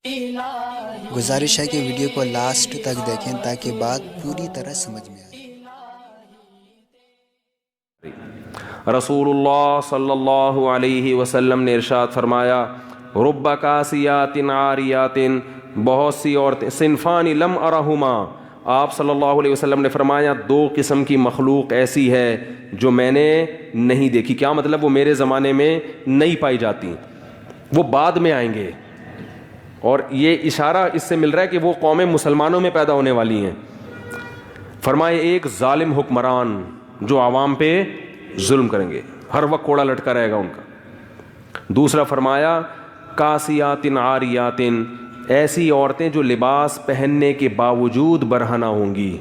گزارش ہے کہ ویڈیو کو لاسٹ تک دیکھیں تاکہ بات پوری طرح سمجھ میں آئے۔ رسول اللہ صلی اللہ علیہ وسلم نے ارشاد فرمایا، رب کاسیات عاریات، بہت سی عورتیں، صنفان لم ارہما، آپ صلی اللہ علیہ وسلم نے فرمایا دو قسم کی مخلوق ایسی ہے جو میں نے نہیں دیکھی۔ کیا مطلب؟ وہ میرے زمانے میں نہیں پائی جاتی، وہ بعد میں آئیں گے، اور یہ اشارہ اس سے مل رہا ہے کہ وہ قومیں مسلمانوں میں پیدا ہونے والی ہیں۔ فرمائے ایک ظالم حکمران جو عوام پہ ظلم کریں گے، ہر وقت کوڑا لٹکا رہے گا ان کا۔ دوسرا فرمایا کاسیات عاریات، ایسی عورتیں جو لباس پہننے کے باوجود برہنہ ہوں گی،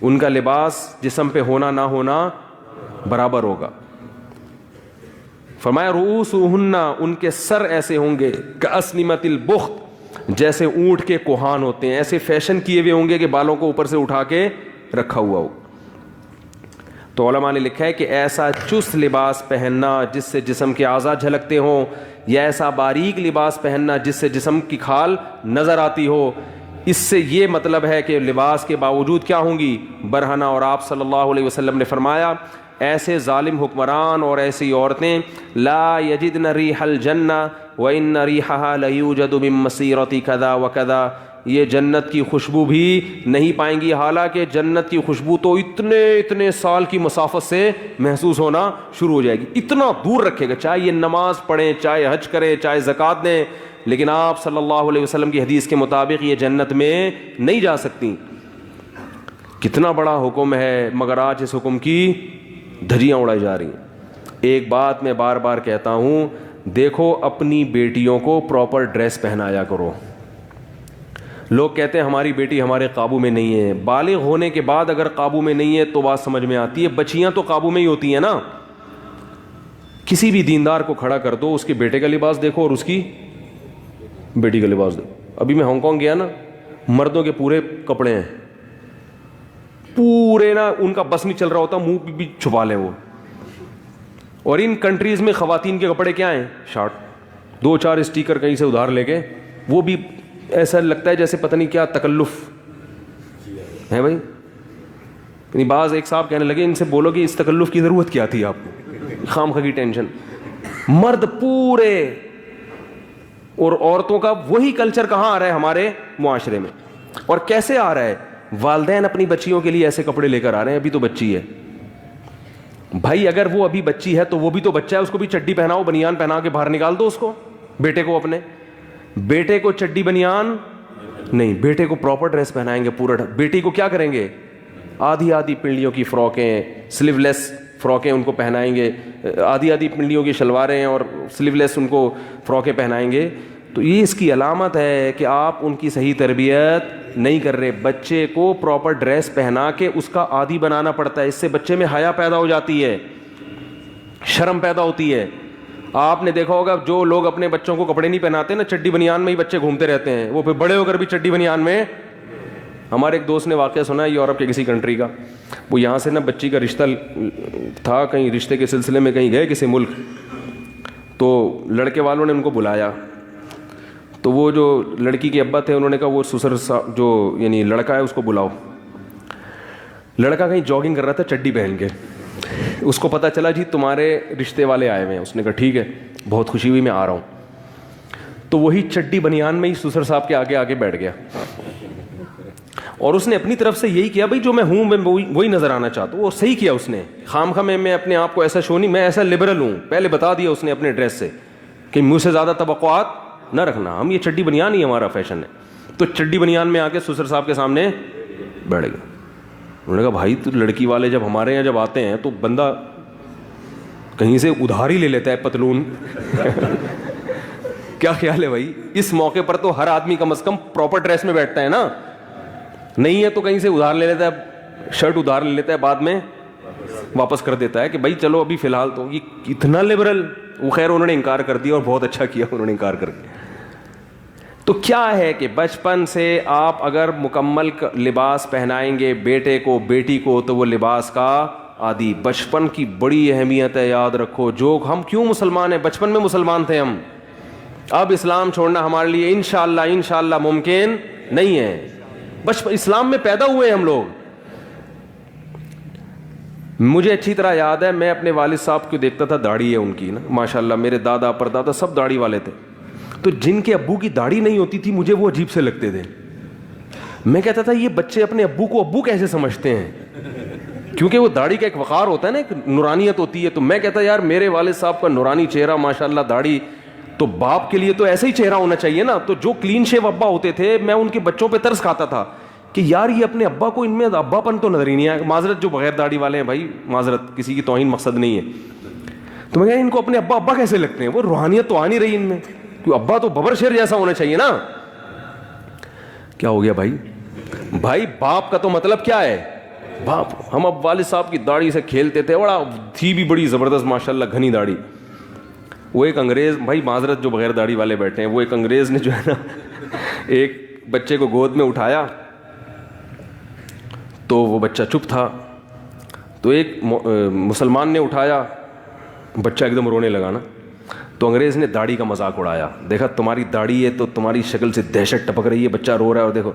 ان کا لباس جسم پہ ہونا نہ ہونا برابر ہوگا۔ فرمایا رؤوسہن، ان کے سر ایسے ہوں گے کاسنمۃ البخت، جیسے اونٹ کے کوہان ہوتے ہیں، ایسے فیشن کیے ہوئے ہوں گے کہ بالوں کو اوپر سے اٹھا کے رکھا ہوا ہو۔ تو علماء نے لکھا ہے کہ ایسا چست لباس پہننا جس سے جسم کے اعضاء جھلکتے ہوں، یا ایسا باریک لباس پہننا جس سے جسم کی کھال نظر آتی ہو، اس سے یہ مطلب ہے کہ لباس کے باوجود کیا ہوں گی؟ برہنہ۔ اور آپ صلی اللہ علیہ وسلم نے فرمایا ایسے ظالم حکمران اور ایسی عورتیں لا یجدن ریح الجنہ وان ریحها لیوجد من مسیرۃ کذا وکذا، یہ جنت کی خوشبو بھی نہیں پائیں گی، حالانکہ جنت کی خوشبو تو اتنے سال کی مسافت سے محسوس ہونا شروع ہو جائے گی، اتنا دور رکھے گا، چاہے یہ نماز پڑھیں، چاہے حج کریں، چاہے زکوٰۃ دیں، لیکن آپ صلی اللہ علیہ وسلم کی حدیث کے مطابق یہ جنت میں نہیں جا سکتی۔ کتنا بڑا حکم ہے، مگر آج اس حکم کی دھجیاں اڑائی جا رہی ہیں۔ ایک بات میں بار بار کہتا ہوں، دیکھو اپنی بیٹیوں کو پراپر ڈریس پہنایا کرو۔ لوگ کہتے ہیں ہماری بیٹی ہمارے قابو میں نہیں ہے، بالغ ہونے کے بعد اگر قابو میں نہیں ہے تو بات سمجھ میں آتی ہے، بچیاں تو قابو میں ہی ہوتی ہیں نا۔ کسی بھی دیندار کو کھڑا کر دو، اس کے بیٹے کا لباس دیکھو اور اس کی بیٹی کا لباس دیکھو۔ ابھی میں ہانگ کانگ گیا نا، مردوں کے پورے کپڑے ہیں، پورے نا، ان کا بس نہیں چل رہا ہوتا، منہ بھی چھپا لیں وہ۔ اور ان کنٹریز میں خواتین کے کپڑے کیا ہیں؟ شارٹ، 2-4 اسٹیکر کہیں سے ادھار لے کے، وہ بھی ایسا لگتا ہے جیسے پتہ نہیں کیا تکلف ہے بھائی۔ یعنی بعض ایک صاحب کہنے لگے ان سے بولو کہ اس تکلف کی ضرورت کیا تھی آپ کو، خام خواہ کی ٹینشن۔ مرد پورے، اور عورتوں کا وہی کلچر کہاں آ رہا ہے ہمارے معاشرے میں، اور کیسے آ رہا ہے؟ والدین اپنی بچیوں کے لیے ایسے کپڑے لے کر آ رہے ہیں، ابھی تو بچی ہے بھائی، اگر وہ ابھی بچی ہے تو وہ بھی تو بچہ ہے، اس کو بھی چڈی پہناؤ، بنیان پہنا کے باہر نکال دو اس کو، بیٹے کو، اپنے بیٹے کو چڈی بنیان نہیں، بیٹے کو پراپر ڈریس پہنائیں گے پورا۔ بیٹی کو کیا کریں گے؟ آدھی پنڈلیوں کی فراکیں، سلیو لیس فراکیں ان کو پہنائیں گے، آدھی پنڈلیوں کی شلواریں اور سلیو لیس ان کو فراکیں پہنائیں گے۔ تو یہ اس کی علامت ہے کہ آپ ان کی صحیح تربیت نہیں کر رہے۔ بچے کو پراپر ڈریس پہنا کے اس کا عادی بنانا پڑتا ہے، اس سے بچے میں حیا پیدا ہو جاتی ہے، شرم پیدا ہوتی ہے۔ آپ نے دیکھا ہوگا جو لوگ اپنے بچوں کو کپڑے نہیں پہناتے نا، چڈی بنیان میں ہی بچے گھومتے رہتے ہیں، وہ پھر بڑے ہو کر بھی چڈی بنیان میں۔ ہمارے ایک دوست نے واقعہ سنا ہے یورپ کے کسی کنٹری کا، وہ یہاں سے نا بچی کا رشتہ تھا، کہیں رشتے کے سلسلے میں کہیں گئے کسی ملک، تو لڑکے والوں نے ان کو بلایا، تو وہ جو لڑکی کے ابا تھے انہوں نے کہا وہ سسر جو یعنی لڑکا ہے اس کو بلاؤ۔ لڑکا کہیں جاگنگ کر رہا تھا چڈی پہن کے، اس کو پتہ چلا جی تمہارے رشتے والے آئے ہوئے ہیں، اس نے کہا ٹھیک ہے، بہت خوشی ہوئی، میں آ رہا ہوں۔ تو وہی چڈی بنیان میں ہی سسر صاحب کے آگے آگے بیٹھ گیا، اور اس نے اپنی طرف سے یہی کیا بھائی جو میں ہوں میں وہی نظر آنا چاہتا ہوں، اور صحیح کیا اس نے۔ خام خواہ میں اپنے آپ کو ایسا شو نہیں، میں ایسا لبرل ہوں، پہلے بتا دیا اس نے اپنے ڈریس سے کہ مجھ سے زیادہ توقعات نہ رکھنا، ہم یہ چڈی بنیان ہی ہمارا فیشن ہے۔ تو چڈی بنیان میں آ کے سسر صاحب کے سامنے بیٹھ گیا۔ انہوں نے کہا بھائی تو لڑکی والے جب ہمارے یہاں جب آتے ہیں تو بندہ کہیں سے ادھار ہی لے لیتا ہے پتلون کیا خیال ہے بھائی؟ اس موقع پر تو ہر آدمی کم از کم پراپر ڈریس میں بیٹھتا ہے نا، نہیں ہے تو کہیں سے ادھار لے لیتا ہے، شرٹ ادھار لے لیتا ہے، بعد میں واپس کر دیتا ہے کہ بھائی چلو ابھی فی الحال تو۔ یہ اتنا لبرل، وہ خیر انہوں نے انکار کر دیا اور بہت اچھا کیا انہوں نے انکار کر دیا۔ تو کیا ہے کہ بچپن سے آپ اگر مکمل لباس پہنائیں گے بیٹے کو بیٹی کو تو وہ لباس کا عادی۔ بچپن کی بڑی اہمیت ہے، یاد رکھو۔ جو ہم کیوں مسلمان ہیں؟ بچپن میں مسلمان تھے ہم، اب اسلام چھوڑنا ہمارے لیے انشاءاللہ ممکن نہیں ہے. بس اسلام میں پیدا ہوئے ہم لوگ. مجھے اچھی طرح یاد ہے, میں اپنے والد صاحب کو دیکھتا تھا, داڑھی ہے ان کی نا ماشاءاللہ, میرے دادا پردادا سب داڑھی والے تھے. تو جن کے ابو کی داڑھی نہیں ہوتی تھی مجھے وہ عجیب سے لگتے تھے. میں کہتا تھا یہ بچے اپنے ابو کو ابو کیسے سمجھتے ہیں, کیونکہ وہ داڑھی کا ایک وقار ہوتا ہے نا, ایک نورانیت ہوتی ہے. تو میں کہتا یار میرے والد صاحب کا نورانی چہرہ ماشاءاللہ, داڑھی, تو باپ کے لیے تو ایسا ہی چہرہ ہونا چاہیے نا. تو جو کلین شیو ابا ہوتے تھے میں ان کے بچوں پہ ترس کھاتا تھا کہ یار یہ اپنے ابا کو ان میں ابا پن تو نظر ہی نہیں آیا. معذرت جو بغیر داڑھی والے ہیں بھائی, معذرت, کسی کی توہین مقصد نہیں ہے. تو میں کہا ان کو اپنے ابا کیسے لگتے ہیں, وہ روحانیت تو آ نہیں رہی ان میں, کیوں ابا تو ببر شیر جیسا ہونا چاہیے نا. کیا ہو گیا بھائی باپ کا تو مطلب کیا ہے باپ. ہم اب والد صاحب کی داڑھی سے کھیلتے تھے, بڑا تھی بھی بڑی زبردست ماشاءاللہ گھنی داڑھی. وہ ایک انگریز, بھائی معذرت جو بغیر داڑھی والے بیٹھے ہیں, وہ ایک انگریز نے جو ہے نا ایک بچے کو گود میں اٹھایا, تو وہ بچہ چپ تھا. تو ایک مسلمان نے اٹھایا, بچہ ایک دم رونے لگا نا. تو انگریز نے داڑھی کا مذاق اڑایا, دیکھا تمہاری داڑھی ہے تو تمہاری شکل سے دہشت ٹپک رہی ہے, بچہ رو رہا ہے اور دیکھو.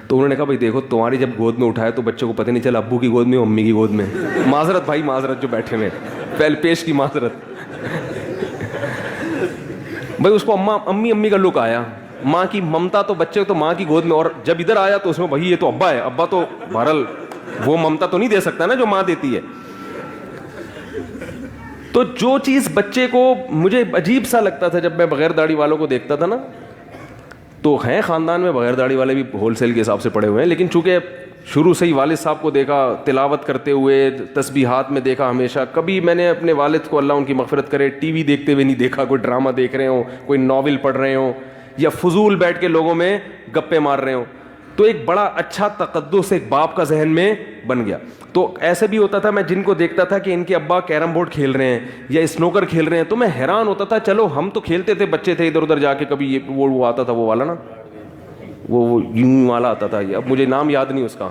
تو انہوں نے کہا بھائی دیکھو تمہاری جب گود میں اٹھایا تو بچے کو پتہ نہیں چلا ابو کی گود میں امی کی گود میں. معذرت بھائی معذرت جو بیٹھے ہوئے, پہلے پیش کی معذرت. بھائی اس کو امی کا لک آیا, ماں کی ممتا تو بچے تو ماں کی گود میں, اور جب ادھر آیا تو اس میں بھائی یہ تو ابا ہے, ابا تو بہرحال وہ ممتا تو نہیں دے سکتا نا جو ماں دیتی ہے. تو جو چیز بچے کو, مجھے عجیب سا لگتا تھا جب میں بغیر داڑھی والوں کو دیکھتا تھا نا, تو ہیں خاندان میں بغیر داڑھی والے بھی ہول سیل کے حساب سے پڑے ہوئے ہیں, لیکن چونکہ شروع سے ہی والد صاحب کو دیکھا تلاوت کرتے ہوئے, تسبیحات میں دیکھا ہمیشہ. کبھی میں نے اپنے والد کو, اللہ ان کی مغفرت کرے, ٹی وی دیکھتے ہوئے نہیں دیکھا, کوئی ڈرامہ دیکھ رہے ہوں, کوئی ناول پڑھ رہے ہوں, یا فضول بیٹھ کے لوگوں میں گپے مار رہے ہوں. تو ایک بڑا اچھا تقدس ایک باپ کا ذہن میں بن گیا. تو ایسے بھی ہوتا تھا, میں جن کو دیکھتا تھا کہ ان کے ابا کیرم بورڈ کھیل رہے ہیں یا اسنوکر کھیل رہے ہیں, تو میں حیران ہوتا تھا. چلو ہم تو کھیلتے تھے, بچے تھے, ادھر ادھر جا کے کبھی یہ وہ آتا تھا, وہ والا نا, وہ یوں والا آتا تھا, اب مجھے نام یاد نہیں اس کا,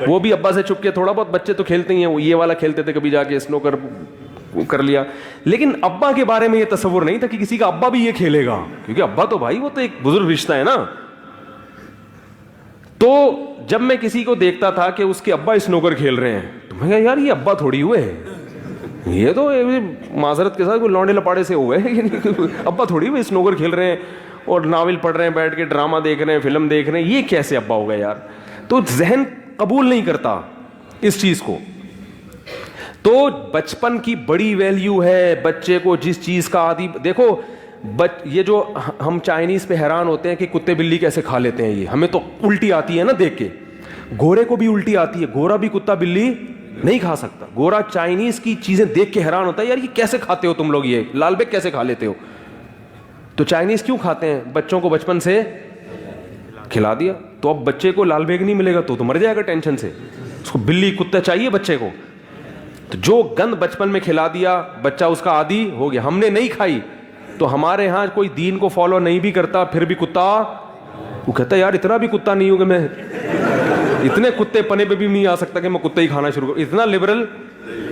وہ بھی ابا سے چھپ کے تھوڑا بہت, بچے تو کھیلتے ہی ہیں, وہ یہ والا کھیلتے تھے, کبھی جا کے اسنوکر کر لیا. لیکن ابا کے بارے میں یہ تصور نہیں تھا کہ کسی کا ابا بھی یہ کھیلے گا, کیونکہ ابا تو بھائی وہ تو ایک بزرگ رشتہ ہے نا. تو جب میں کسی کو دیکھتا تھا کہ اس کے ابا اسنوکر کھیل رہے ہیں, تو میں کہا یار یہ ابا تھوڑی ہوئے ہیں, یہ تو معذرت کے ساتھ کوئی لونڈے لپاڑے سے ہوئے ہیں, ابا تھوڑی ہوئے اسنوکر کھیل رہے ہیں اور ناول پڑھ رہے ہیں, بیٹھ کے ڈرامہ دیکھ رہے ہیں, فلم دیکھ رہے ہیں, یہ کیسے ابا ہو گئے یار. تو ذہن قبول نہیں کرتا اس چیز کو. تو بچپن کی بڑی ویلیو ہے بچے کو جس چیز کا عادی. دیکھو یہ جو ہم چائنیز پہ حیران ہوتے ہیں کہ کتے بلی کیسے کھا لیتے ہیں, یہ ہمیں تو الٹی آتی ہے نا دیکھ کے. گورے کو بھی الٹی آتی ہے, گورا بھی کتا بلی نہیں کھا سکتا. گورا چائنیز کی چیزیں دیکھ کے حیران ہوتا ہے, یار یہ کیسے کھاتے ہو تم لوگ, یہ لال بیگ کیسے کھا لیتے ہو. تو چائنیز کیوں کھاتے ہیں, بچوں کو بچپن سے کھلا دیا. تو اب بچے کو لال بیگ نہیں ملے گا تو مر جائے گا ٹینشن سے, اس کو بلی کتا چاہیے بچے کو. تو جو گند بچپن میں کھلا دیا بچہ اس کا عادی ہو گیا. ہم نے نہیں کھائی تو ہمارے ہاں کوئی دین کو فالو نہیں بھی کرتا, پھر بھی کتا, وہ کہتا ہے یار اتنا بھی کتا نہیں ہوں کہ میں اتنے کتے پنے پہ بھی نہیں آ سکتا کہ میں کتا ہی کھانا شروع کروں, اتنا لبرل.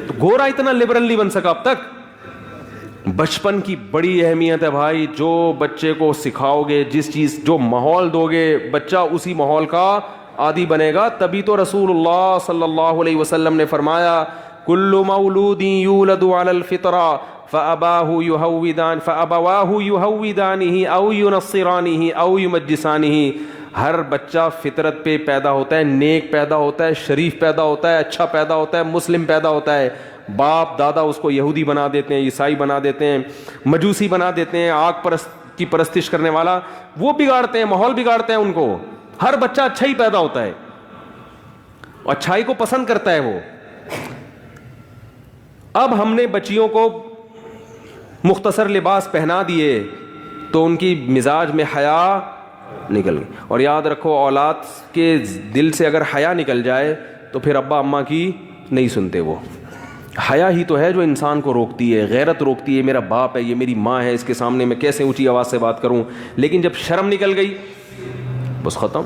تو گورا اتنا لبرل نہیں بن سکا اب تک. بچپن کی بڑی اہمیت ہے بھائی, جو بچے کو سکھاؤ گے, جس چیز جو ماحول دو گے, بچہ اسی ماحول کا عادی بنے گا. تبھی تو رسول اللہ صلی اللہ علیہ وسلم نے فرمایا کل مولود یولد علی الفطرہ فأبواہ یہودانہ او ینصرانہ او یمجسانہ. ہر بچہ فطرت پہ پیدا ہوتا ہے, نیک پیدا ہوتا ہے, شریف پیدا ہوتا ہے, اچھا پیدا ہوتا ہے, مسلم پیدا ہوتا ہے. باپ دادا اس کو یہودی بنا دیتے ہیں, عیسائی بنا دیتے ہیں, مجوسی بنا دیتے ہیں, آگ کی پرستش کرنے والا, وہ بگاڑتے ہیں, ماحول بگاڑتے ہیں ان کو. ہر بچہ اچھا ہی پیدا ہوتا ہے, اچھائی کو پسند کرتا ہے وہ. اب ہم نے بچیوں کو مختصر لباس پہنا دیے تو ان کی مزاج میں حیا نکل گئی. اور یاد رکھو اولاد کے دل سے اگر حیا نکل جائے تو پھر ابا اماں کی نہیں سنتے. وہ حیا ہی تو ہے جو انسان کو روکتی ہے, غیرت روکتی ہے. میرا باپ ہے, یہ میری ماں ہے, اس کے سامنے میں کیسے اونچی آواز سے بات کروں. لیکن جب شرم نکل گئی بس ختم.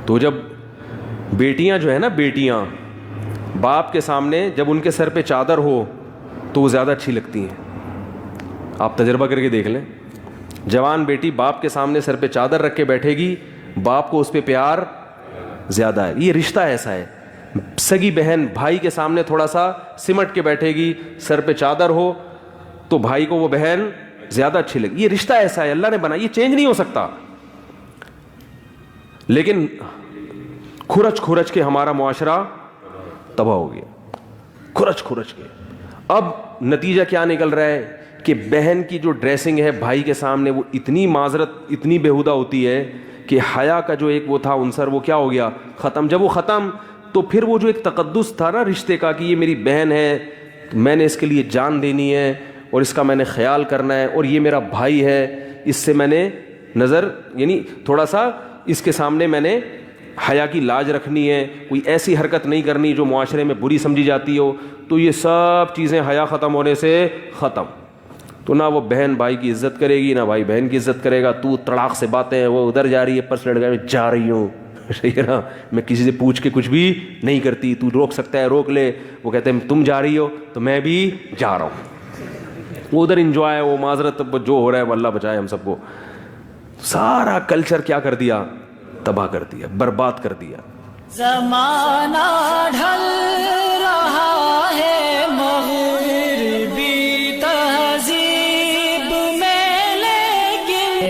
تو جب بیٹیاں جو ہے نا, بیٹیاں باپ کے سامنے جب ان کے سر پہ چادر ہو تو وہ زیادہ اچھی لگتی ہیں. آپ تجربہ کر کے دیکھ لیں. جوان بیٹی باپ کے سامنے سر پہ چادر رکھ کے بیٹھے گی, باپ کو اس پہ پیار زیادہ ہے. یہ رشتہ ایسا ہے. سگی بہن بھائی کے سامنے تھوڑا سا سمٹ کے بیٹھے گی, سر پہ چادر ہو تو بھائی کو وہ بہن زیادہ اچھی لگی. یہ رشتہ ایسا ہے, اللہ نے بنا, یہ چینج نہیں ہو سکتا. لیکن کھرچ کے ہمارا معاشرہ تباہ ہو گیا, کھرچ کے. اب نتیجہ کیا نکل رہا ہے کہ بہن کی جو ڈریسنگ ہے بھائی کے سامنے وہ اتنی معذرت, اتنی بےہودہ ہوتی ہے کہ حیا کا جو ایک وہ تھا عنصر وہ کیا ہو گیا, ختم. جب وہ ختم تو پھر وہ جو ایک تقدس تھا نا رشتے کا کہ یہ میری بہن ہے, میں نے اس کے لیے جان دینی ہے اور اس کا میں نے خیال کرنا ہے, اور یہ میرا بھائی ہے, اس سے میں نے نظر یعنی تھوڑا سا اس کے سامنے میں نے حیا کی لاج رکھنی ہے, کوئی ایسی حرکت نہیں کرنی جو معاشرے میں بری سمجھی جاتی ہو. تو یہ سب چیزیں حیا ختم ہونے سے ختم. تو نہ وہ بہن بھائی کی عزت کرے گی, نہ بھائی بہن کی عزت کرے گا. تو تڑاک سے باتیں ہیں, وہ ادھر جا رہی ہے, پرس لڑ گیا, میں جا رہی ہوں, صحیح ہے نا, میں کسی سے پوچھ کے کچھ بھی نہیں کرتی, تو روک سکتا ہے روک لے. وہ کہتے ہیں تم جا رہی ہو تو میں بھی جا رہا ہوں. وہ ادھر انجوائے, وہ معذرت, جو ہو رہا ہے وہ اللہ بچائے ہم سب کو. سارا کلچر کیا کر دیا, تباہ کر دیا, برباد کر دیا. زمانہ ڈھل رہا ہے مغربی تہذیب میں, لیکن